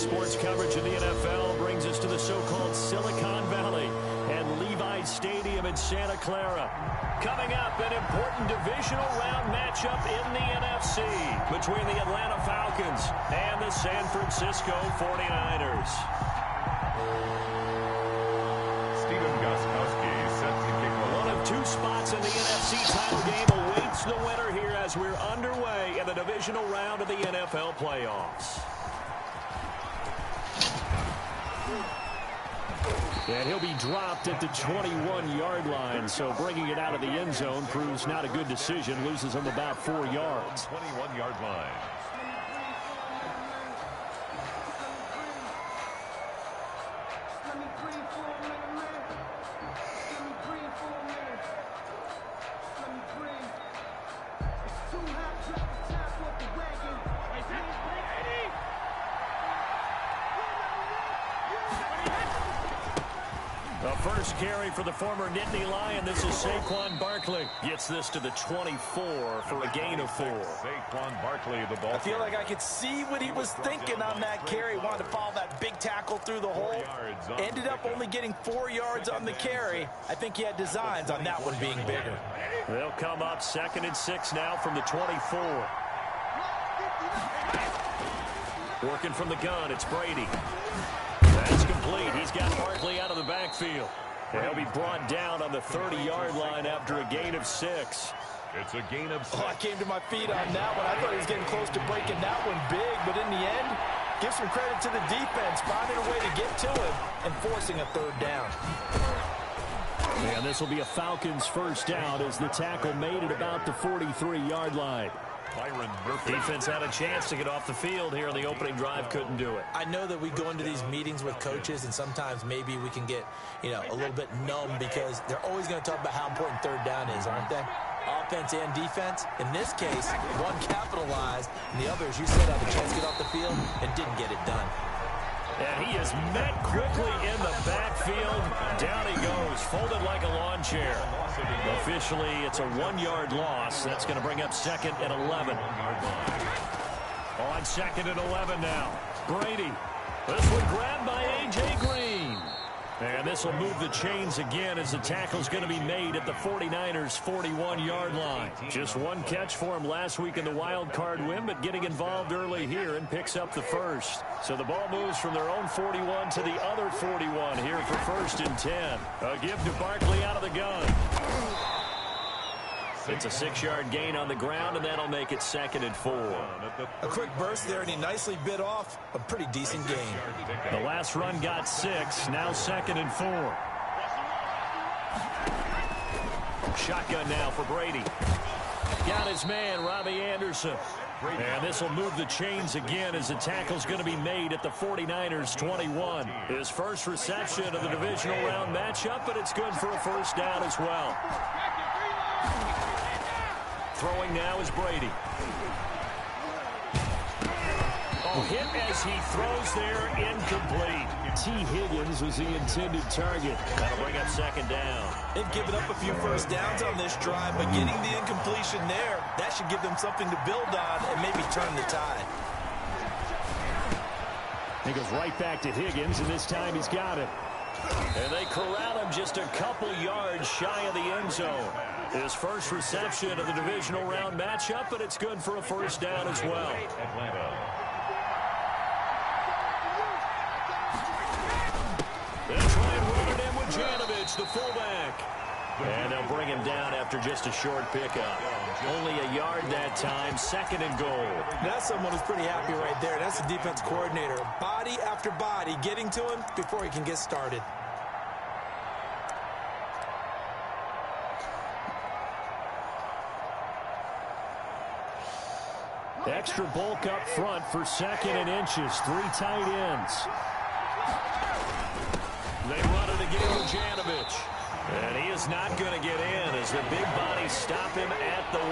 sports coverage of the NFL brings us to the so-called Silicon Valley and Levi's Stadium in Santa Clara. Coming up, an important divisional round matchup in the NFC between the Atlanta Falcons and the San Francisco 49ers. One of two spots in the NFC title game awaits the winner here as we're underway in the divisional round of the NFL playoffs. And he'll be dropped at the 21-yard line, so bringing it out of the end zone proves not a good decision. Loses him about 4 yards. 21-yard line. First carry for the former Nittany Lion. This is Saquon Barkley. Gets this to the 24 for a gain of 4. Saquon Barkley, the ball. I feel like I could see what he was thinking on that carry. Wanted to follow that big tackle through the hole. Ended up only getting 4 yards on the carry. I think he had designs on that one being bigger. They'll come up 2nd and 6 now from the 24. Working from the gun, it's Brady. That's complete. He's got Barkley out of the backfield. He'll be brought down on the 30-yard line after a gain of 6. It's a gain of 6. Oh, I came to my feet on that one. I thought he was getting close to breaking that one big, but in the end, give some credit to the defense, finding a way to get to him and forcing a 3rd down. And this will be a Falcons first down as the tackle made it about the 43-yard line. Defense had a chance to get off the field here in the opening drive, couldn't do it. I know that we go into these meetings with coaches, and sometimes maybe we can get, a little bit numb because they're always going to talk about how important 3rd down is, aren't they? Offense and defense. In this case, one capitalized, and the other, as you said, had a chance to get off the field and didn't get it done. And he is met quickly in the backfield. Down he goes, folded like a lawn chair. Officially, it's a 1-yard loss. That's going to bring up 2nd and 11. On 2nd and 11 now. Brady. This one grabbed by A.J. Green. And this will move the chains again as the tackle's going to be made at the 49ers' 41-yard line. Just one catch for him last week in the wild card win, but getting involved early here and picks up the first. So the ball moves from their own 41 to the other 41 here for 1st and 10. A give to Barkley out of the gun. It's a 6-yard gain on the ground, and that'll make it 2nd and 4. A quick burst there, and he nicely bit off a pretty decent gain. The last run got 6, now 2nd and 4. Shotgun now for Brady. Got his man, Robbie Anderson. And this will move the chains again as the tackle's going to be made at the 49ers' 21. His first reception of the divisional round matchup, but it's good for a first down as well. Throwing now is Brady. Hit as he throws there, incomplete. T. Higgins was the intended target. That'll bring up 2nd down. They've given up a few first downs on this drive, but getting the incompletion there, that should give them something to build on and maybe turn the tide. He goes right back to Higgins, and this time he's got it. And they corral him just a couple yards shy of the end zone. His first reception of the divisional round matchup, but it's good for a first down as well. They'll try and run it in with Janovich, the fullback. And they'll bring him down after just a short pickup. Only a yard that time, 2nd and goal. That's someone who's pretty happy right there. That's the defense coordinator. Body after body getting to him before he can get started. Extra bulk up front for 2nd and inches. 3 tight ends. They run it again with Janovich. And he is not going to get in as the big bodies stop him at the 1.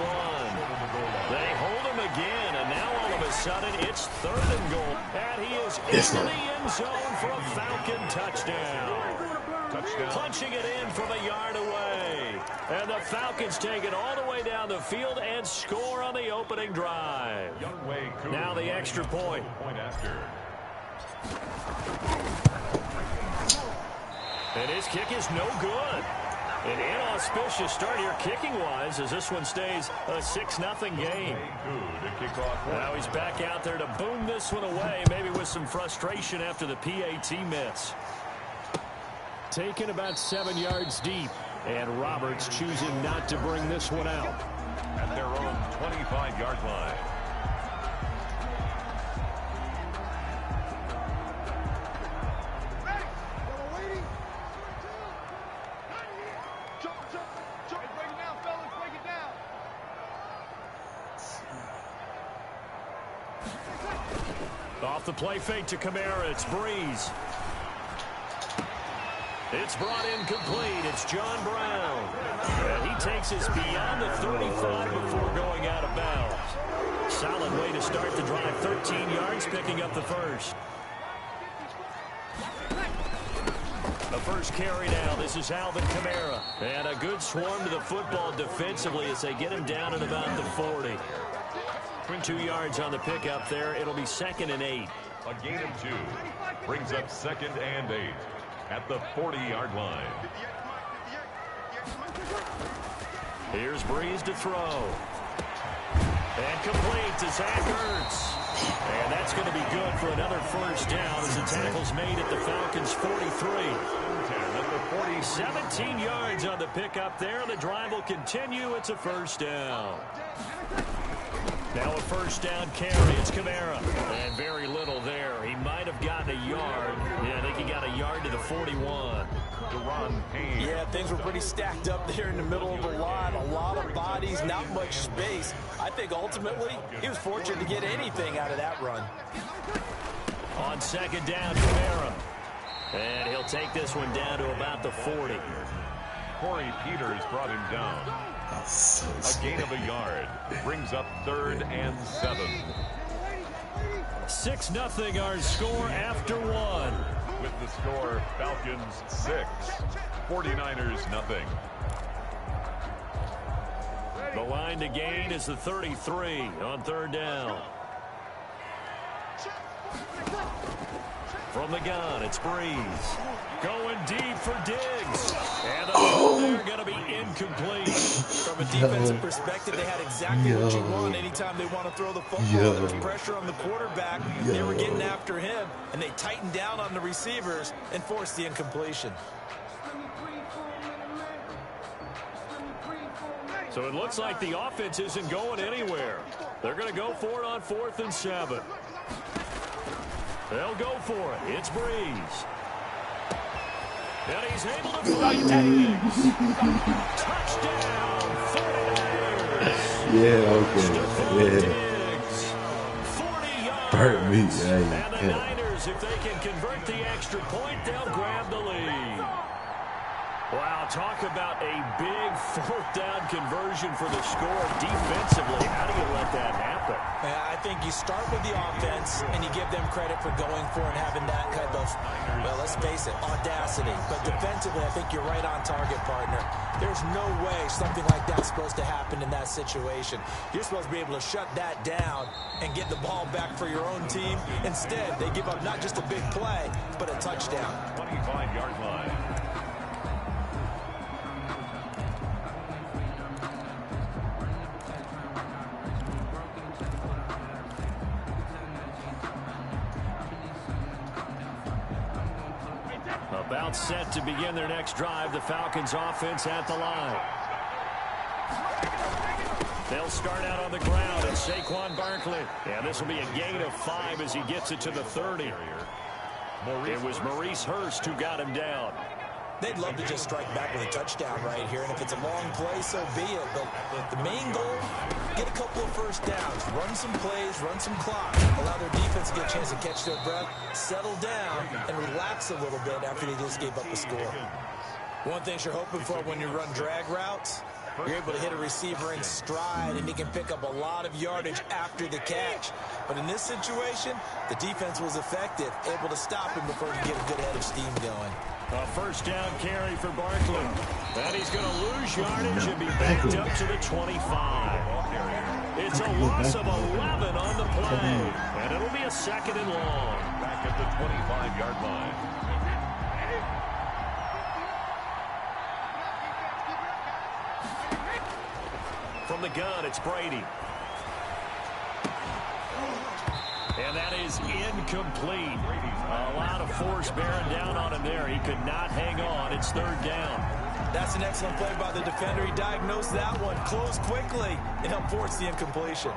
They hold him again, and now all of a sudden it's 3rd and goal. And he is in the end zone for a Falcon touchdown. Punching it in from a yard away. And the Falcons take it all the way down the field and score on the opening drive. Now the extra point. And his kick is no good. An inauspicious start here kicking-wise as this one stays a 6-0 game. Now he's back out there to boom this one away, maybe with some frustration after the PAT miss. Taken about 7 yards deep, and Roberts choosing not to bring this one out. At their own 25-yard line. Off the play fake to Kamara, it's Breeze. It's brought in complete. It's John Brown. And he takes us beyond the 35 before going out of bounds. Solid way to start the drive. 13 yards, picking up the first. The first carry now. This is Alvin Kamara. And a good swarm to the football defensively as they get him down at about the 40. 2 yards on the pickup there. It'll be 2nd and 8. A gain of 2 brings up 2nd and 8 at the 40-yard line. Here's Breeze to throw. And complete to Zach Ertz. And that's going to be good for another first down as the tackle's made at the Falcons' 43. 17 yards on the pickup there. The drive will continue. It's a first down. Now a first down carry. It's Kamara. And very little there. He might have gotten a yard. Yeah, I think he got a yard to the 41. Yeah, things were pretty stacked up there in the middle of the line. A lot of bodies, not much space. I think ultimately he was fortunate to get anything out of that run. On second down, Kamara. And he'll take this one down to about the 40. Corey Peters brought him down. A gain of a yard brings up 3rd and 7. 6-0 our score after 1. With the score, Falcons 6, 49ers nothing. The line to gain is the 33 on 3rd down. From the gun, it's Breeze. Going deep for Diggs. And the ball there going to be incomplete. From a defensive perspective, they had exactly what you want anytime they want to throw the football. There was pressure on the quarterback. They were getting after him, and they tightened down on the receivers and forced the incompletion. So it looks like the offense isn't going anywhere. They're going to go for it on 4th and 7. They'll go for it. It's Breeze. And he's able to find Diggs. Touchdown, 49ers. Yeah, okay. Diggs, 40 yards. Hurt me. And the Niners, if they can convert the extra point, they'll grab the lead. Wow, talk about a big 4th down conversion for the score defensively. How do you let that happen? I think you start with the offense and you give them credit for going for and having that kind of, well, let's face it, audacity. But defensively, I think you're right on target, partner. There's no way something like that's supposed to happen in that situation. You're supposed to be able to shut that down and get the ball back for your own team. Instead, they give up not just a big play, but a touchdown. 25-yard line. About set to begin their next drive. The Falcons offense at the line. They'll start out on the ground. It's Saquon Barkley. And this will be a gain of 5 as he gets it to the 30. It was Maurice Hurst who got him down. They'd love to just strike back with a touchdown right here, and if it's a long play, so be it. But the main goal, get a couple of first downs, run some plays, run some clock, allow their defense to get a chance to catch their breath, settle down, and relax a little bit after they just gave up a score. One thing you're hoping for when you run drag routes, you're able to hit a receiver in stride, and he can pick up a lot of yardage after the catch. But in this situation, the defense was effective, able to stop him before he could get a good head of steam going. A first down carry for Barkley. And he's going to lose yardage and be backed up to the 25. It's a loss of 11 on the play. And it'll be a 2nd and long. at the 25-yard line. From the gun, it's Brady. And that is incomplete. A lot of force bearing down on him there. He could not hang on. It's third down. That's an excellent play by the defender. He diagnosed that one, closed quickly, and helped force the incompletion.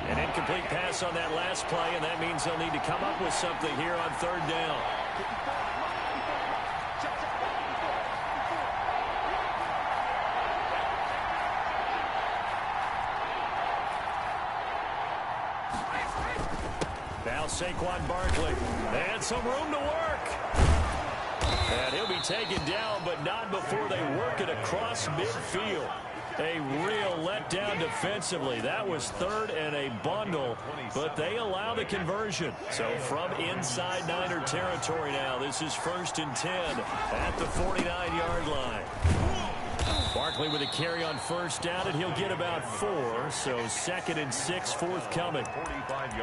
An incomplete pass on that last play, and that means they'll need to come up with something here on third down. Now Saquon Barkley, and some room to work. And he'll be taken down, but not before they work it across midfield. A real letdown defensively. That was third and a bundle, but they allow the conversion. So from inside Niner territory now, this is 1st and 10 at the 49-yard line. Barkley with a carry on first down, and he'll get about 4. So 2nd and 6 forthcoming.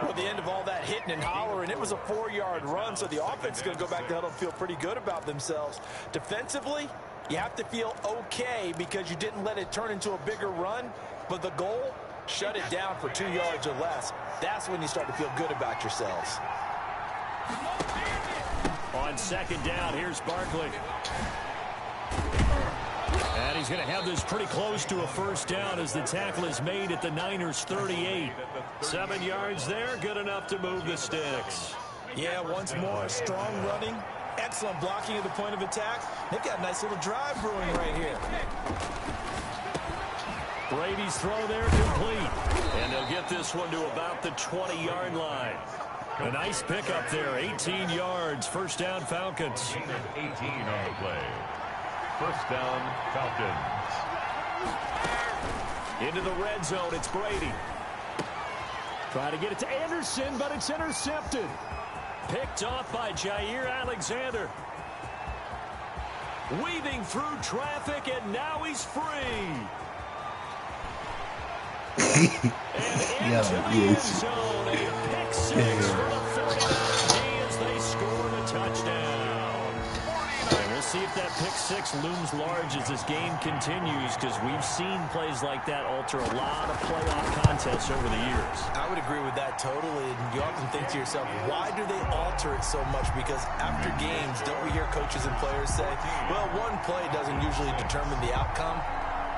Well, the end of all that hitting and hollering, it was a 4-yard run, so the offense is going to go back to huddle and feel pretty good about themselves. Defensively, you have to feel okay because you didn't let it turn into a bigger run, but the goal, shut it down for 2 yards or less. That's when you start to feel good about yourselves. On 2nd down, here's Barkley. And he's going to have this pretty close to a first down as the tackle is made at the Niners' 38. 7 yards there, good enough to move the sticks. Yeah, once more, strong running, excellent blocking at the point of attack. They've got a nice little drive brewing right here. Brady's throw there complete. And they'll get this one to about the 20-yard line. A nice pickup there, 18 yards, first down Falcons. 18 on the play. First down, Falcons. Into the red zone, it's Brady. Trying to get it to Anderson, but it's intercepted. Picked off by Jair Alexander. Weaving through traffic, and now he's free. And into the end zone, a pick 6 for the 49ers as they score the touchdown. And we'll see if that pick 6 looms large as this game continues, because we've seen plays like that alter a lot of playoff contests over the years. I would agree with that totally, and you often think to yourself, why do they alter it so much? Because after games, don't we hear coaches and players say, well, one play doesn't usually determine the outcome?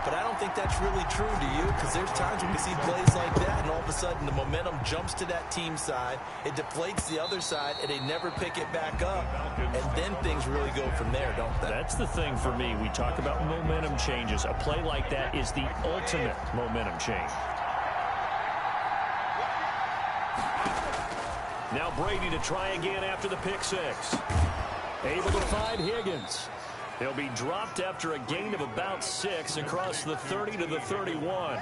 But I don't think that's really true, do you? Because there's times when we see plays like that, and all of a sudden the momentum jumps to that team side, it deflates the other side, and they never pick it back up, and then things really go from there, don't they? That's the thing for me. We talk about momentum changes. A play like that is the ultimate momentum change. Now Brady to try again after the pick 6. Able to find Higgins. They'll be dropped after a gain of about 6 across the 30 to the 31. Well,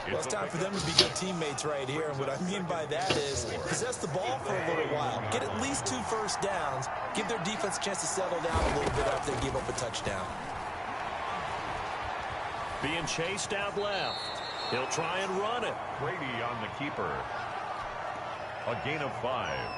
it's time for them to be good teammates right here. And what I mean by that is possess the ball for a little while. Get at least 2 first downs. Give their defense a chance to settle down a little bit after they give up a touchdown. Being chased out left. He'll try and run it. Brady on the keeper. A gain of 5.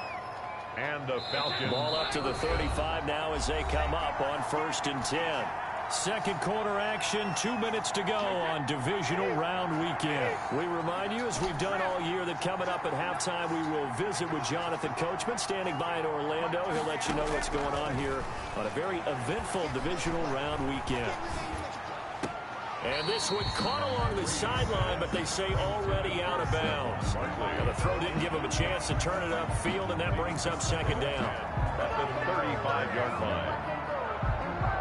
And the Falcons. Ball up to the 35 now as they come up on 1st and 10. Second quarter action, 2 minutes to go on divisional round weekend. We remind you, as we've done all year, that coming up at halftime, we will visit with Jonathan Coachman, standing by in Orlando. He'll let you know what's going on here on a very eventful divisional round weekend. And this one caught along the sideline, but they say already out of bounds. Now the throw didn't give him a chance to turn it upfield, and that brings up 2nd down. At the 35-yard line.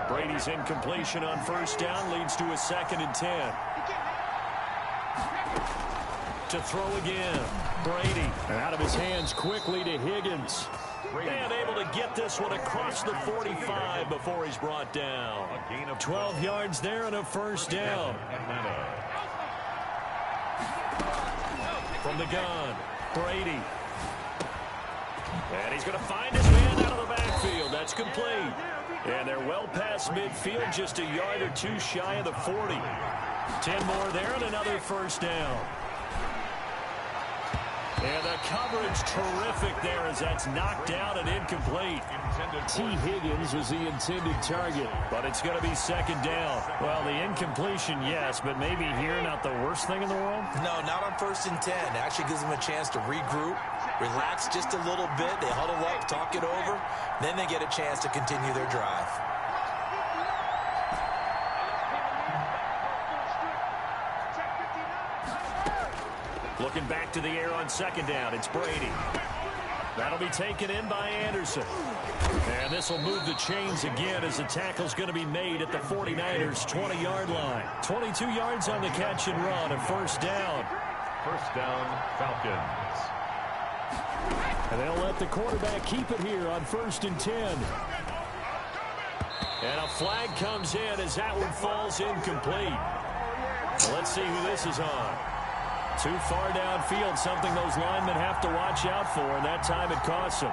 Brady's incompletion on 1st down leads to a 2nd and 10. To throw again. Brady out of his hands quickly to Higgins. And able to get this one across the 45 before he's brought down. 12 yards there and a 1st down. From the gun, Brady. And he's going to find his man out of the backfield. field. That's complete. And they're well past midfield, just a yard or two shy of the 40. 10 more there and another first down. And the coverage terrific there as that's knocked down and incomplete. T. Higgins was the intended target, but it's going to be second down. Well, the incompletion, yes, but maybe here not the worst thing in the world? No, not on 1st and 10. It actually gives them a chance to regroup, relax just a little bit. They huddle up, talk it over. Then they get a chance to continue their drive. Looking back to the air on second down, it's Brady. That'll be taken in by Anderson. And this will move the chains again as the tackle's going to be made at the 49ers' 20-yard line. 22 yards on the catch and run, a first down. First down, Falcons. And they'll let the quarterback keep it here on 1st and 10. And a flag comes in as that one falls incomplete. Let's see who this is on. Too far downfield, something those linemen have to watch out for, and that time it costs them.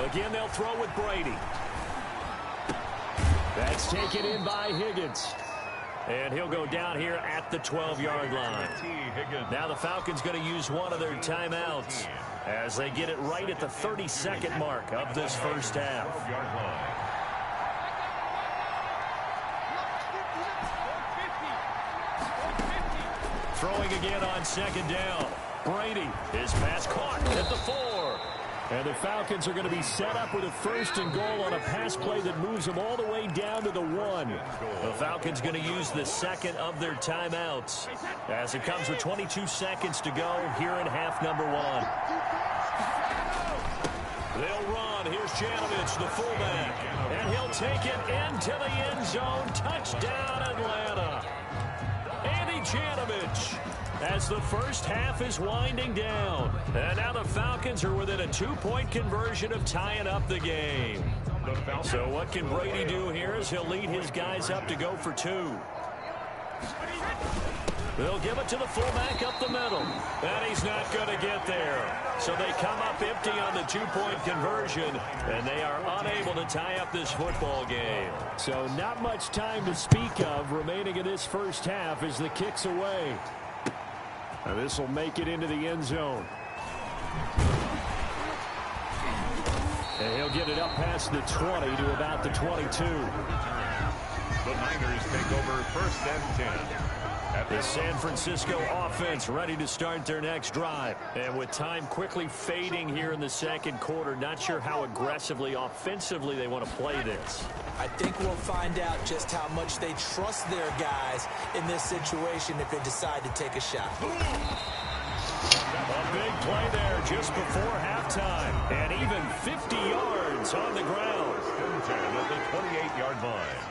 Again, they'll throw with Brady. That's taken in by Higgins. And he'll go down here at the 12-yard line. Now the Falcons going to use one of their timeouts as they get it right at the 32nd mark of this first half. Throwing again on second down. Brady, his pass caught at the 4. And the Falcons are going to be set up with a 1st and goal on a pass play that moves them all the way down to the 1. The Falcons going to use the second of their timeouts as it comes with 22 seconds to go here in half number 1. They'll run. Here's Janovich, the fullback. And he'll take it into the end zone. Touchdown, Atlanta. Andy Janovich, as the first half is winding down. And now the Falcons are within a 2-point conversion of tying up the game. So what can Brady do here as he'll lead his guys up to go for 2. They'll give it to the fullback up the middle. And he's not going to get there. So they come up empty on the 2-point conversion, and they are unable to tie up this football game. So not much time to speak of remaining in this first half as the kick's away. Now this will make it into the end zone. And he'll get it up past the 20 to about the 22. The Niners take over 1st and 10. The San Francisco offense ready to start their next drive. And with time quickly fading here in the second quarter, not sure how aggressively, offensively they want to play this. I think we'll find out just how much they trust their guys in this situation if they decide to take a shot. A big play there just before halftime. And even 50 yards on the ground. At the 28-yard line.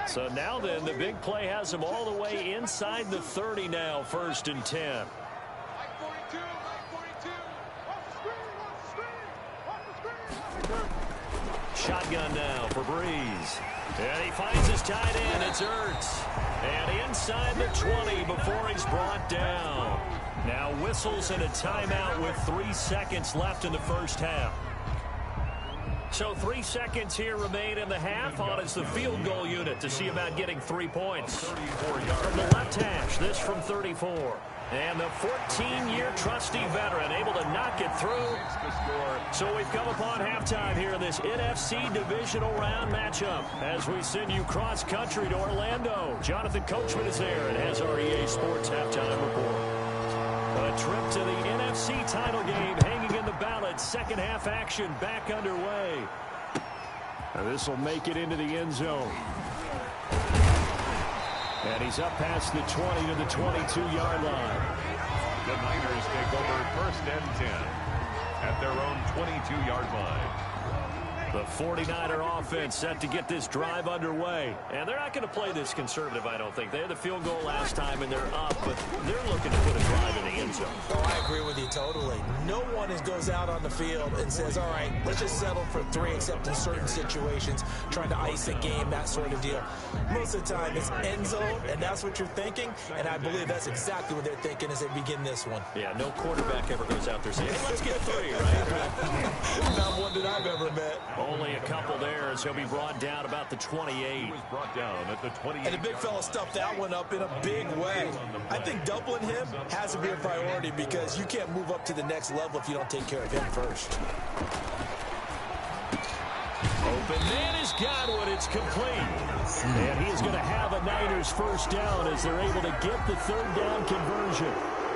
So now then, the big play has them all the way inside the 30 now, 1st and 10. Shotgun now for Breeze. And he finds his tight end. It's Ertz. And inside the 20 before he's brought down. Now whistles and a timeout with 3 seconds left in the first half. So 3 seconds here remain in the half. On is the field goal unit to see about getting 3 points. From the left hash, this from 34. And the 14-year trusty veteran able to knock it through. So we've come upon halftime here in this NFC divisional round matchup. As we send you cross-country to Orlando, Jonathan Coachman is there and has our EA Sports halftime report. A trip to the NFC title game hanging in the balance. Second half action back underway. Now this will make it into the end zone. And he's up past the 20 to the 22-yard line. The Niners take over 1st and 10 at their own 22-yard line. The 49er offense set to get this drive underway. And they're not going to play this conservative, I don't think. They had the field goal last time, and they're up, but they're looking to put a drive in the end zone. Oh, I agree with you totally. No one goes out on the field and says, all right, let's just settle for 3, except in certain situations, trying to ice a game, that sort of deal. Most of the time, it's end zone, and that's what you're thinking, and I believe that's exactly what they're thinking as they begin this one. Yeah, no quarterback ever goes out there saying, hey, let's get 3, right? Not one that I've ever met. Only a couple there as he'll be brought down about the 28. He was brought down at the 28. And the big fella stuffed that one up in a big way. I think doubling him has to be a priority because you can't move up to the next level if you don't take care of him first. Open man is Godwin. It's complete. And he is going to have a Niners first down as they're able to get the 3rd down conversion.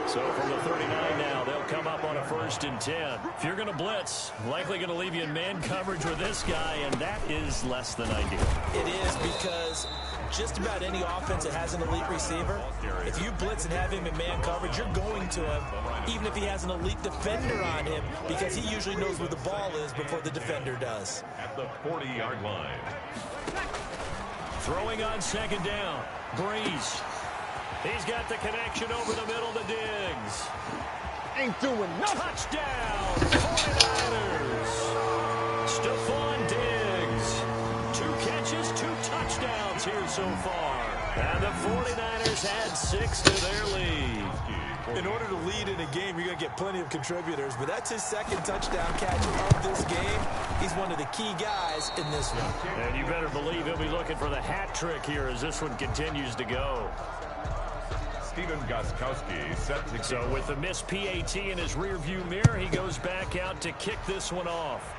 So from the 39 now, they'll come up on a 1st and 10. If you're going to blitz, likely going to leave you in man coverage with this guy, and that is less than ideal. It is because just about any offense that has an elite receiver, if you blitz and have him in man coverage, you're going to him, even if he has an elite defender on him, because he usually knows where the ball is before the defender does. At the 40-yard line. Throwing on 2nd down, Breeze. He's got the connection over the middle to Diggs. Ain't doing nothing. Touchdown, 49ers. Stephon Diggs. 2 catches, 2 touchdowns here so far. And the 49ers add 6 to their lead. In order to lead in a game, you're going to get plenty of contributors, but that's his 2nd touchdown catch of this game. He's one of the key guys in this one. And you better believe he'll be looking for the hat trick here as this one continues to go. Stephen Gostkowski set to So with the missed PAT in his rearview mirror, he goes back out to kick this one off.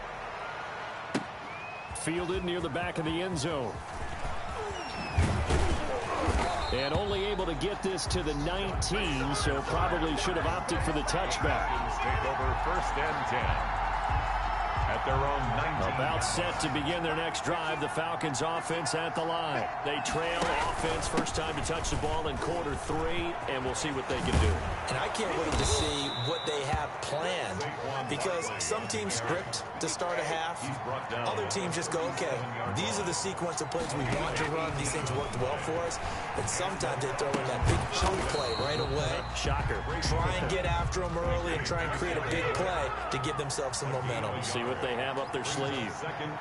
Fielded near the back of the end zone. And only able to get this to the 19, so probably should have opted for the touchback. take over 1st and 10 at their own 19. About set to begin their next drive, the Falcons offense at the line. They trail offense, first time to touch the ball in quarter 3, and we'll see what they can do. And I can't wait to see what they have planned, because some teams script to start a half. Other teams just go, okay, these are the sequence of plays we want to run. These things worked well for us. And sometimes they throw in that big chunk play right away. Shocker. Try and get after them early and try and create a big play to give themselves some momentum. See what they have up their sleeve.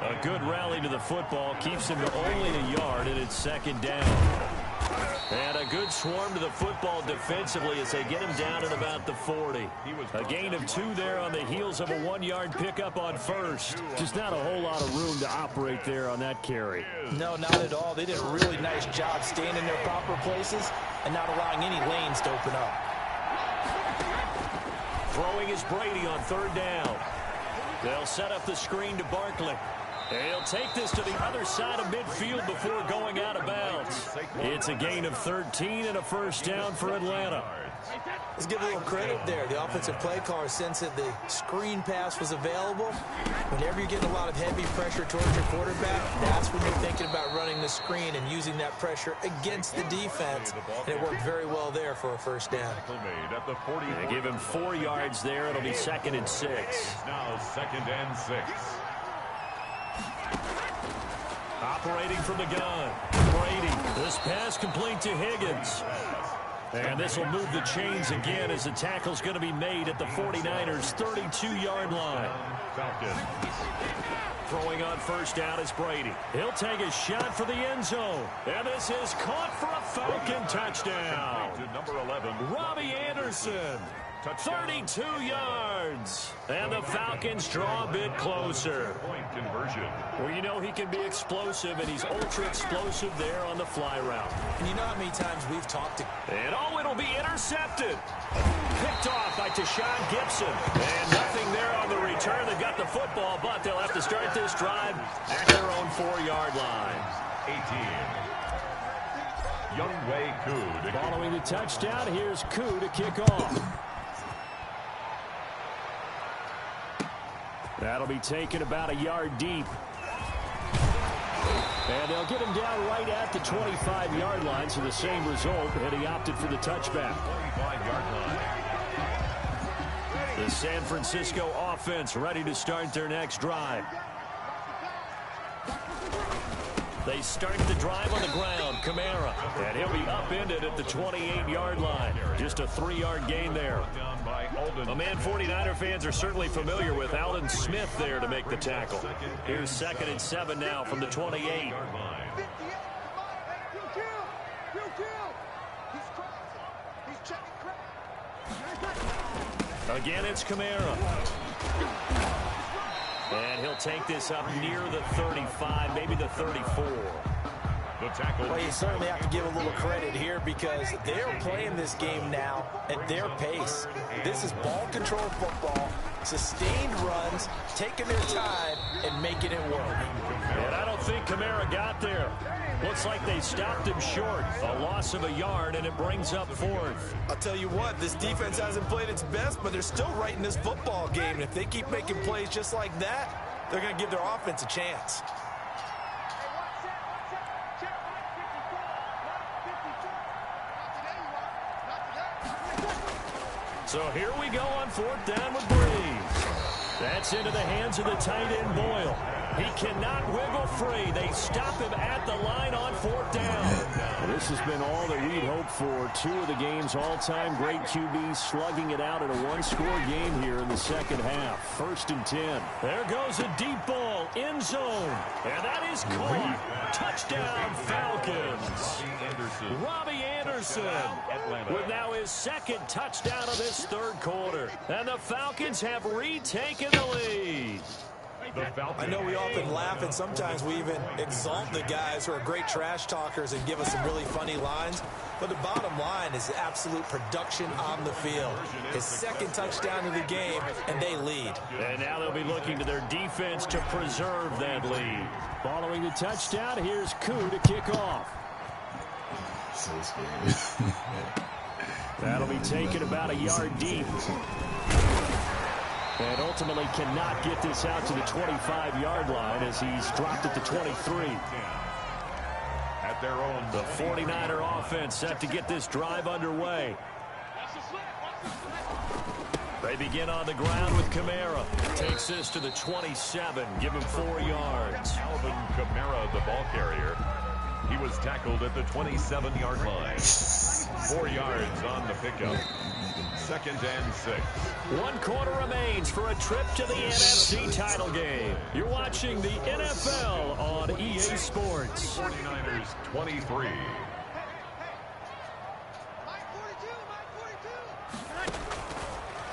A good rally to the football keeps them to only a yard, and it's 2nd down. And a good swarm to the football defensively as they get him down at about the 40. A gain of 2 there on the heels of a 1-yard pickup on 1st. Just not a whole lot of room to operate there on that carry. No, not at all. They did a really nice job staying in their proper places and not allowing any lanes to open up. Throwing is Brady on 3rd down. They'll set up the screen to Barkley. He'll take this to the other side of midfield before going out of bounds. It's a gain of 13 and a first down for Atlanta. Let's give a little credit there. The offensive play caller, since that the screen pass was available, whenever you're getting a lot of heavy pressure towards your quarterback, that's when you're thinking about running the screen and using that pressure against the defense. And it worked very well there for a first down. They give him 4 yards there. It'll be 2nd and 6. Now 2nd and 6. Operating from the gun, Brady. This pass complete to Higgins. And this will move the chains again as the tackle's going to be made at the 49ers' 32-yard line. Throwing on first down is Brady. He'll take a shot for the end zone. And this is caught for a Falcon touchdown. To number 11, Robbie Anderson. 32 yards. And the Falcons draw a bit closer. Point conversion. Well, you know he can be explosive, and he's ultra-explosive there on the fly route. And you know how many times we've talked to... And oh, it'll be intercepted. Picked off by Tashawn Gibson. And nothing there on the return. They've got the football, but they'll have to start this drive at their own 4-yard line. 18. Younghoe Koo. Following the touchdown, here's Koo to kick off. That'll be taken about a yard deep. And they'll get him down right at the 25-yard line, so the same result, and he opted for the touchback. 25-yard line. The San Francisco offense ready to start their next drive. They start the drive on the ground. Kamara. And he'll be upended at the 28-yard line. Just a 3-yard gain there. A man 49er fans are certainly familiar with. Alden Smith there to make the tackle. Here's 2nd and 7 now from the 28. Again, it's Kamara. And he'll take this up near the 35, maybe the 34. The tackle. Well, you certainly have to give a little credit here because they're playing this game now at their pace. This is ball control football, sustained runs, taking their time, and making it work. And I don't think Kamara got there. Looks like they stopped him short. A loss of a yard, and it brings up 4th. I'll tell you what, this defense hasn't played its best, but they're still right in this football game. And if they keep making plays just like that, they're going to give their offense a chance. So here we go on 4th down with Breeze. That's into the hands of the tight end, Boyle. He cannot wiggle free. They stop him at the line on 4th down. This has been all that we'd hoped for. 2 of the game's all-time great QBs slugging it out in a one-score game here in the second half. 1st and 10. There goes a deep ball, end zone. And that is caught. Touchdown, Falcons. Robbie Anderson with now his 2nd touchdown of this 3rd quarter. And the Falcons have retaken the lead. I know we often laugh, and sometimes we even exalt the guys who are great trash talkers and give us some really funny lines. But the bottom line is absolute production on the field. His 2nd touchdown of the game, and they lead. And now they'll be looking to their defense to preserve that lead. Following the touchdown, here's Koo to kick off. That'll be taken about a yard deep. And ultimately cannot get this out to the 25-yard line as he's dropped at the 23. At their own. The 49er offense set to get this drive underway. They begin on the ground with Kamara. Takes this to the 27. Give him 4 yards. Alvin Kamara, the ball carrier. He was tackled at the 27-yard line. 4 yards on the pickup. 2nd and 6. 1 quarter remains for a trip to the NFC title game. You're watching the NFL on EA Sports. 49ers 23.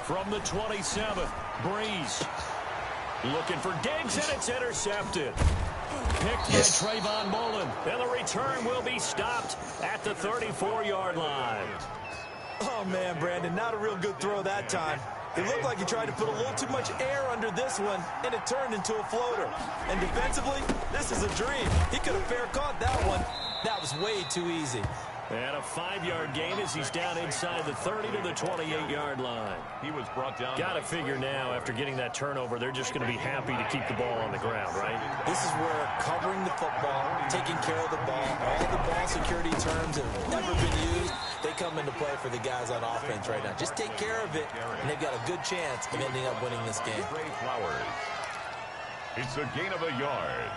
From the 27, Breeze. Looking for Diggs, and it's intercepted. Picked by Trayvon Mullen. And the return will be stopped at the 34-yard line. Oh, man, Brandon, not a real good throw that time. It looked like he tried to put a little too much air under this one, and it turned into a floater. And defensively, this is a dream. He could have fair caught that one. That was way too easy. And a 5-yard gain as he's down inside the 30 to the 28-yard line. He was brought down. Got to figure now, after getting that turnover, they're just going to be happy to keep the ball on the ground, right? This is where covering the football, taking care of the ball, all the ball security terms that have never been used, they come into play for the guys on offense right now. Just take care of it, and they've got a good chance of ending up winning this game. Flowers. It's a gain of a yard.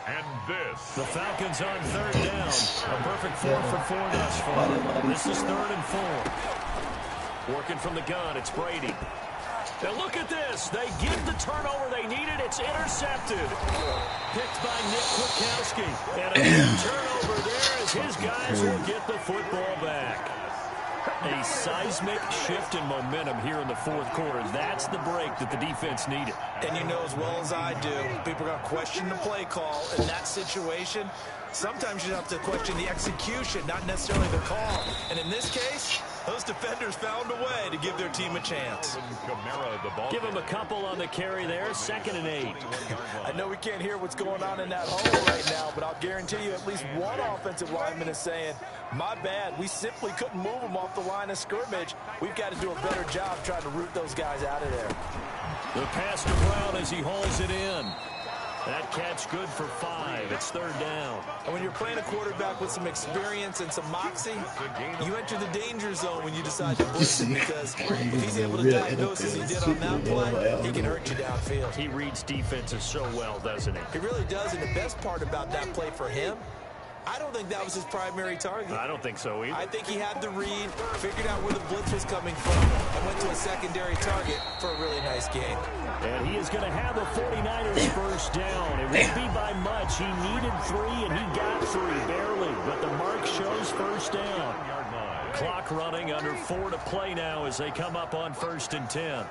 And this. The Falcons on 3rd down. A perfect 4 for 4 thus far. This is 3rd and 4. Working from the gun, it's Brady. Now look at this. They get the turnover they needed. It's intercepted. Picked by Nick Kwiatkowski. And a big turnover there as his guys will get the football back. A seismic shift in momentum here in the 4th quarter. That's the break that the defense needed. And you know as well as I do, people are going to question the play call in that situation. Sometimes you have to question the execution, not necessarily the call. And in this case, those defenders found a way to give their team a chance. Give him a couple on the carry there, 2nd and 8. I know we can't hear what's going on in that hole right now, but I'll guarantee you at least one offensive lineman is saying, my bad, we simply couldn't move them off the line of scrimmage. We've got to do a better job trying to root those guys out of there. The pass to Brown as he hauls it in. That catch good for 5. It's 3rd down. And when you're playing a quarterback with some experience and some moxie, you enter the danger zone when you decide to blitz him, because if he's able to diagnose as he did on that play, he can hurt you downfield. He reads defenses so well, doesn't he? He really does, and the best part about that play for him, I don't think that was his primary target. I don't think so either. I think he had the read, figured out where the blitz was coming from, and went to a secondary target for a really nice game. And he is going to have the 49ers first down. It won't be by much. He needed 3, and he got 3, barely. But the mark shows first down. Clock running, under 4 to play now as they come up on 1st and 10.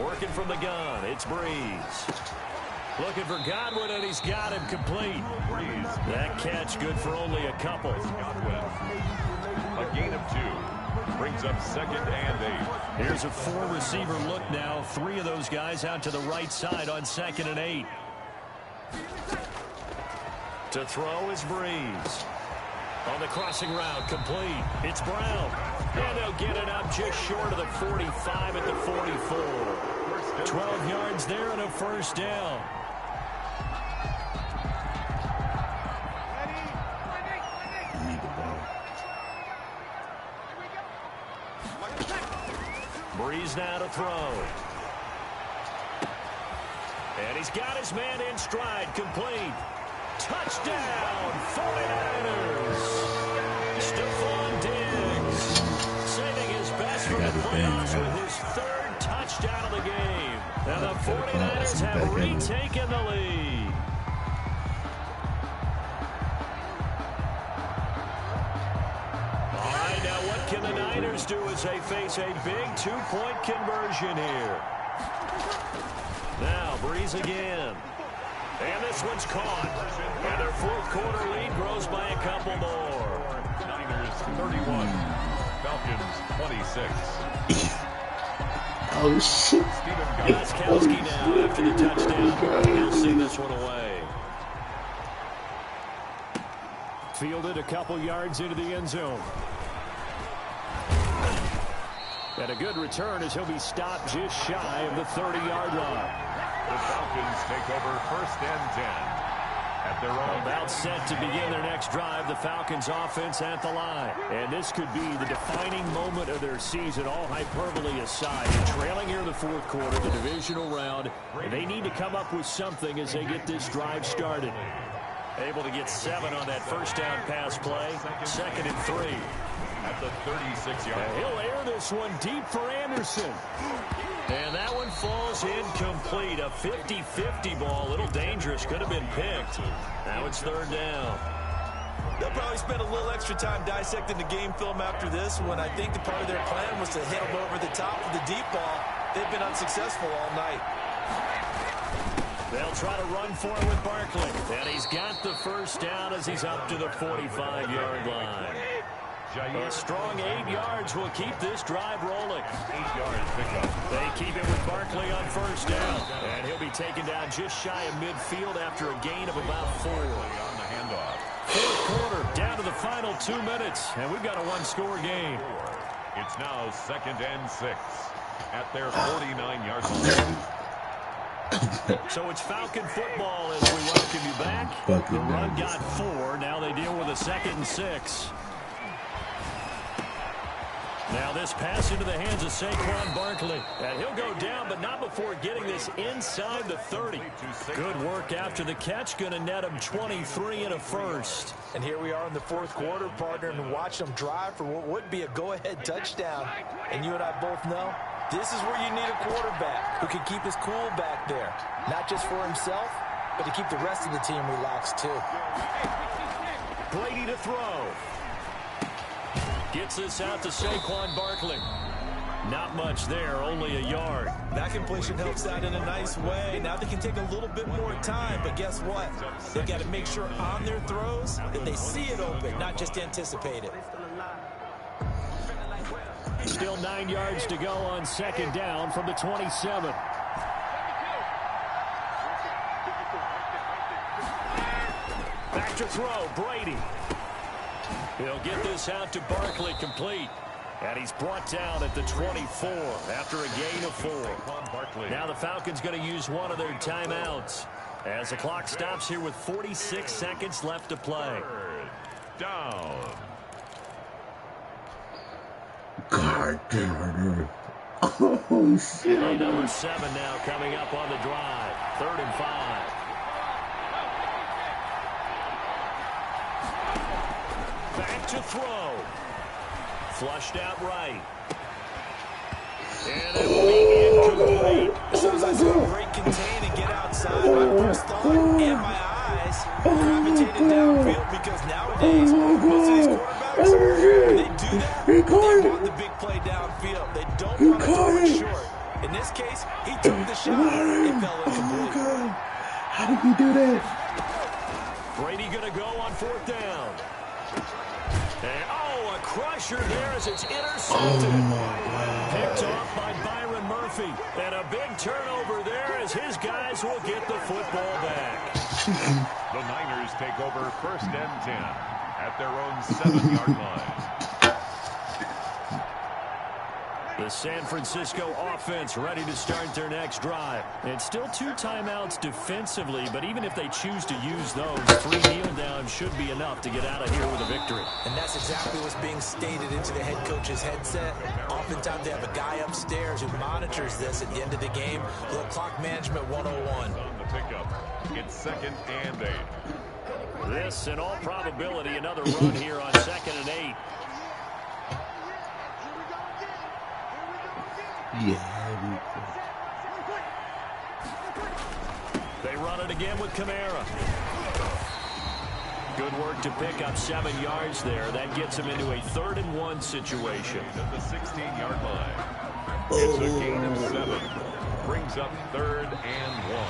Working from the gun, it's Breeze. Looking for Godwin, and he's got him complete. That catch good for only a couple. A gain of 2. Brings up 2nd and 8. Here's a 4-receiver look now. 3 of those guys out to the right side on 2nd and 8. To throw is Breeze. On the crossing route, complete. It's Brown. And they'll get it up just short of the 45 at the 44. 12 yards there and a first down. Breeze now to throw. And he's got his man in stride, complete. Touchdown, 49ers. Stephon Diggs saving his best for the playoffs with his 3rd touchdown of the game. And the 49ers have retaken the lead. All right, now what can the Niners do as they face a big 2-point conversion here? Now, Breeze again. And this one's caught. And their 4th quarter lead grows by a couple more. Niners 31. Falcons 26. Oh, shit. Gostkowski now after the touchdown. He'll see this one away. Fielded a couple yards into the end zone. And a good return as he'll be stopped just shy of the 30-yard line. The Falcons take over 1st and 10. At their own. About set to begin their next drive, the Falcons offense at the line. And this could be the defining moment of their season, all hyperbole aside. Trailing here in the 4th quarter, the divisional round. And they need to come up with something as they get this drive started. Able to get 7 on that first down pass play. 2nd and 3. At the 36-yard line. He'll air this one deep for Anderson. And that one falls incomplete. A 50-50 ball. A little dangerous. Could have been picked. Now it's 3rd down. They'll probably spend a little extra time dissecting the game film after this one. I think the part of their plan was to hit them over the top of the deep ball. They've been unsuccessful all night. They'll try to run for it with Barkley. And he's got the first down as he's up to the 45-yard line. A strong 8 yards will keep this drive rolling. 8 yards pickup. They keep it with Barkley on first down. And he'll be taken down just shy of midfield after a gain of about 4. On the handoff. 4th quarter, down to the final 2 minutes. And we've got a 1-score game. It's now 2nd and 6 at their 49-yard line. So it's Falcon football as we welcome you back. The run got 4. Now they deal with a 2nd and 6. Now this pass into the hands of Saquon Barkley. And he'll go down, but not before getting this inside the 30. Good work after the catch. Going to net him 23 and a first. And here we are in the 4th quarter, partner, and watch them drive for what would be a go-ahead touchdown. And you and I both know this is where you need a quarterback who can keep his cool back there. Not just for himself, but to keep the rest of the team relaxed too. Brady to throw. Gets this out to Saquon Barkley. Not much there, only a yard. That completion helps out in a nice way. Now they can take a little bit more time, but guess what? They've got to make sure on their throws that they see it open, not just anticipate it. Still 9 yards to go on 2nd down from the 27. Back to throw, Brady. He'll get this out to Barkley, complete. And he's brought down at the 24 after a gain of 4. Now the Falcons going to use one of their timeouts as the clock stops here with 46 seconds left to play. Down. God damn it. Oh, shit. Play number 7 now coming up on the drive. 3rd and 5. Back to throw. Flushed out right. And it will be incomplete. As soon as I saw Drake contain and get outside, my first thought and my eyes gravitated downfield because nowadays, most of these quarterbacks, when they do that, they want the big play downfield. They don't want to throw it short. In this case, he took the shot. It fell incomplete. How did he do that? Brady going to go on 4th down. And, a crusher there as it's intercepted. Oh, my God. Picked off by Byron Murphy. And a big turnover there as his guys will get the football back. The Niners take over 1st and 10 at their own 7-yard line. The San Francisco offense ready to start their next drive. It's still 2 timeouts defensively, but even if they choose to use those, 3 kneel downs should be enough to get out of here with a victory. And that's exactly what's being stated into the head coach's headset. Oftentimes they have a guy upstairs who monitors this at the end of the game. Little clock management 101. On the pickup, it's 2nd and 8. This, in all probability, another run here on 2nd and 8. Yeah. They run it again with Kamara. Good work to pick up 7 yards there. That gets him into a 3rd and 1 situation. At the 16-yard line. It's a gain of 7. Brings up 3rd and 1.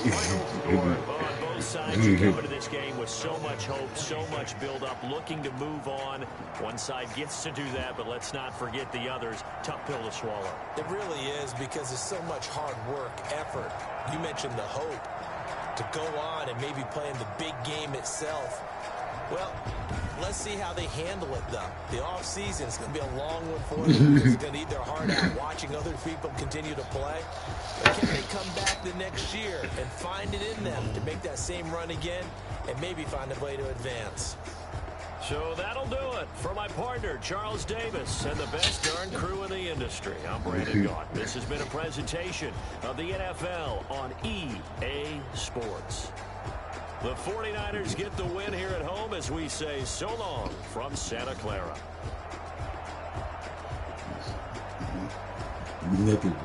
Final score. On both sides, you come into this game with so much hope, so much build-up, looking to move on. One side gets to do that, but let's not forget the others. Tough pill to swallow. It really is because there's so much hard work, effort. You mentioned the hope to go on and maybe play in the big game itself. Well, let's see how they handle it, though. The offseason is going to be a long one for them because they're going to eat their heart out watching other people continue to play. But can they come back the next year and find it in them to make that same run again and maybe find a way to advance? So that'll do it for my partner, Charles Davis, and the best darn crew in the industry. I'm Brandon Gaunt. This has been a presentation of the NFL on EA Sports. The 49ers get the win here at home as we say so long from Santa Clara. Nothing.